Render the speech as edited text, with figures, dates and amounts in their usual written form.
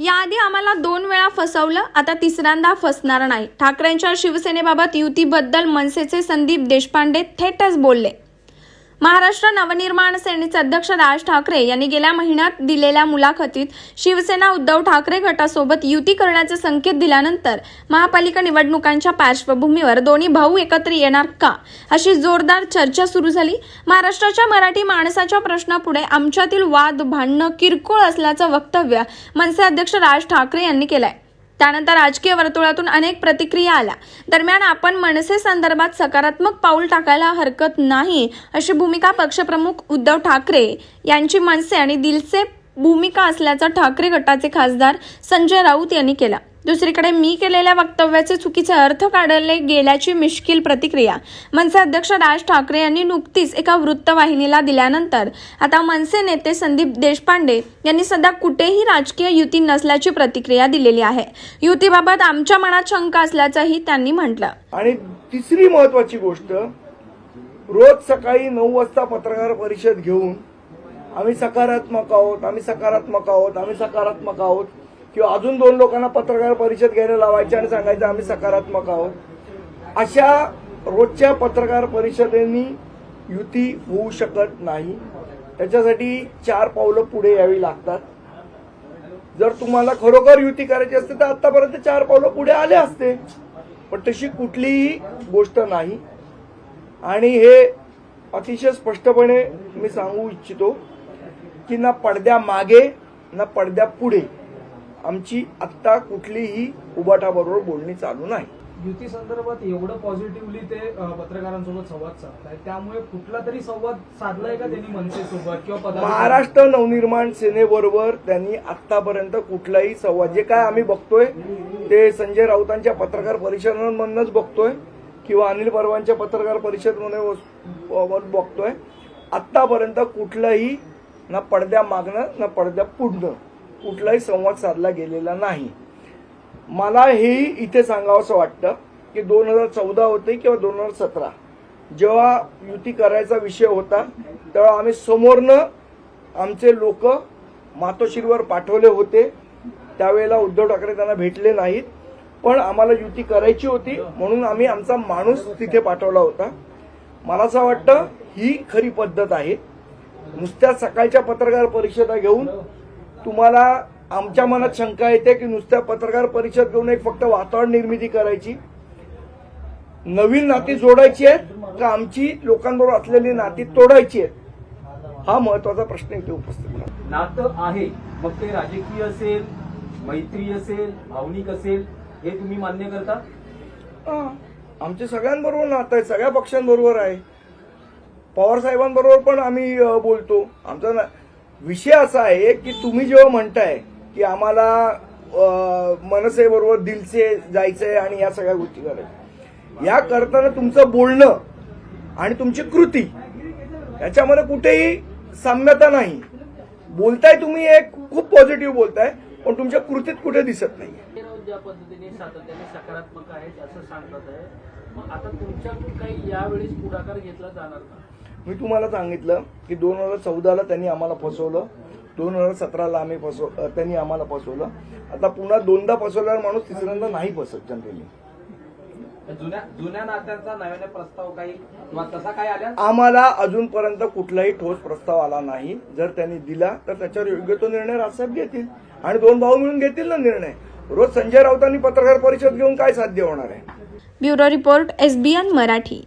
याआधी आम्हाला 2 वेळा फसवलं, आता तिसऱ्यांदा फसणार नाही. ठाकरेंच्या शिवसेनेबाबत युतीबद्दल मनसेचे संदीप देशपांडे थेटच बोलले. महाराष्ट्र नवनिर्माण सेनेचे अध्यक्ष राज ठाकरे यांनी गेल्या महिन्यात दिलेल्या मुलाखतीत शिवसेना उद्धव ठाकरे गटासोबत युती करण्याचे संकेत दिल्यानंतर महापालिका निवडणुकांच्या पार्श्वभूमीवर दोन्ही भाऊ एकत्र येणार का अशी जोरदार चर्चा सुरू झाली. महाराष्ट्राच्या मराठी माणसाच्या प्रश्नापुढे आमच्यातील वाद भांडणं किरकोळ असल्याचं वक्तव्य मनसे अध्यक्ष राज ठाकरे यांनी केलंय. त्यानंतर राजकीय वर्तुळातून अनेक प्रतिक्रिया आल्या. दरम्यान आपण मनसे संदर्भात सकारात्मक पाऊल टाकायला हरकत नाही अशी भूमिका पक्षप्रमुख उद्धव ठाकरे यांची मनसे आणि दिलसे भूमिका असल्याचा ठाकरे गटाचे खासदार संजय राऊत यांनी केला. दुसरीकडे मी केलेल्या वक्तव्याचे चुकीचे अर्थ काढले गेल्याची मिश्कील प्रतिक्रिया मनसे अध्यक्ष राज ठाकरे यांनी नुकतीच एका वृत्तवाहिनीला दिल्यानंतर आता मनसे नेते संदीप देशपांडे यांनी सध्या कुठेही राजकीय युती नसल्याची प्रतिक्रिया दिलेली आहे. युतीबाबत आमच्या मनात शंका असल्याचंही त्यांनी म्हटलं. आणि तिसरी महत्वाची गोष्ट, रोज सकाळी 9 वाजता पत्रकार परिषद घेऊन आम्ही सकारात्मक आहोत, आम्ही सकारात्मक आहोत, आम्ही सकारात्मक आहोत, किंवा अजून 2 लोकांना पत्रकार परिषद घ्यायला लावायचे आणि सांगायचं आम्ही सकारात्मक आहोत. अशा रोजच्या पत्रकार परिषदेनी युती होऊ शकत नाही. त्याच्यासाठी 4 पावलं पुढे यावी लागतात. जर तुम्हाला खरोखर युती करायची असते तर आतापर्यंत 4 पावलं पुढे आले असते, पण तशी कुठलीही गोष्ट नाही. आणि हे अतिशय स्पष्टपणे मी सांगू इच्छितो की ना पडद्या मागे ना पडद्या पुढे आमची आत्ता कुठलीही उबाटाबरोबर बोलणी चालू नाही. युती संदर्भात एवढं पॉझिटिव्हली ते पत्रकारांसोबत संवाद साधताय, त्यामुळे कुठला तरी संवाद साधलाय का त्यांनी मनसेसोबत किंवा महाराष्ट्र नवनिर्माण सेनेबरोबर त्यांनी आतापर्यंत कुठलाही संवाद, जे काय आम्ही बघतोय ते संजय राऊतांच्या पत्रकार परिषदांमधूनच बघतोय किंवा अनिल परवांच्या पत्रकार परिषदेमध्ये बघतोय, आतापर्यंत कुठलाही ना पडद्या मागणं ना पडद्या पुढणं कुठलाही संवाद साधला गेलेला नाही. मला हेही इथे सांगावंसं वाटतं की 2014 होते किंवा 2017 जेव्हा युती करायचा विषय होता तेव्हा आम्ही समोरनं आमचे लोक मातोश्रीवर पाठवले होते. त्यावेळेला उद्धव ठाकरे त्यांना भेटले नाहीत, पण आम्हाला युती करायची होती म्हणून आम्ही आमचा माणूस तिथे पाठवला होता. मला असं वाटतं ही खरी पद्धत आहे. नुसत्या सकाळच्या पत्रकार परिषदा घेऊन तुम्हाला आमच्या मनात शंका येते की नुसत्या पत्रकार परिषद घेऊन एक फक्त वातावरण निर्मिती करायची, नवीन नाती जोडायची आहेत का आमची लोकांबरोबर असलेली नाती तोडायची आहेत, हा महत्वाचा प्रश्न इथे उपस्थित आहे. नातं आहे, मग ते राजकीय असेल, मैत्री असेल, भावनिक असेल, हे तुम्ही मान्य करता? आमच्या सगळ्यांबरोबर नातं आहे, सगळ्या पक्षांबरोबर आहे. पवार साहेबांबरोबर पण आम्ही बोलतो. आमचा विषय असा आहे की तुम्ही जेव्हा म्हणताय की आम्हाला मनसे बरोबर दिलसे जायचंय आणि या सगळ्या गोष्टी करायच्या, या करताना तुमचं बोलणं आणि तुमची कृती याच्यामध्ये कुठेही साम्यता नाही. बोलताय तुम्ही एक खूप पॉझिटिव्ह बोलताय, पण तुमच्या कृतीत कुठे दिसत नाही. ज्या पद्धतीने सातत्याने सकारात्मक आहेत असं सांगतात आहे, मग आता तुमच्याकडून काही यावेळेस पुढाकार घेतला जाणार का? मी तुम्हाला सांगितलं की 2014ला त्यांनी आम्हाला फसवलं, 2017ला त्यांनी आम्हाला फसवलं. आता पुन्हा 2दा फसवल्यावर माणूस तिसऱ्यांदा नाही फसत जनरली. जुन्या नात्यांचा नव्याने प्रस्ताव काही किंवा तसा काय आल्या? आम्हाला अजूनपर्यंत कुठलाही ठोस प्रस्ताव आला नाही. जर त्यांनी दिला तर त्याच्यावर योग्य तो निर्णय राजसाहेब घेतील आणि 2 भाऊ मिळून घेतील ना निर्णय. रोज संजय राऊतांनी पत्रकार परिषद घेऊन काय साध्य होणार आहे? Bureau report, SBN Marathi.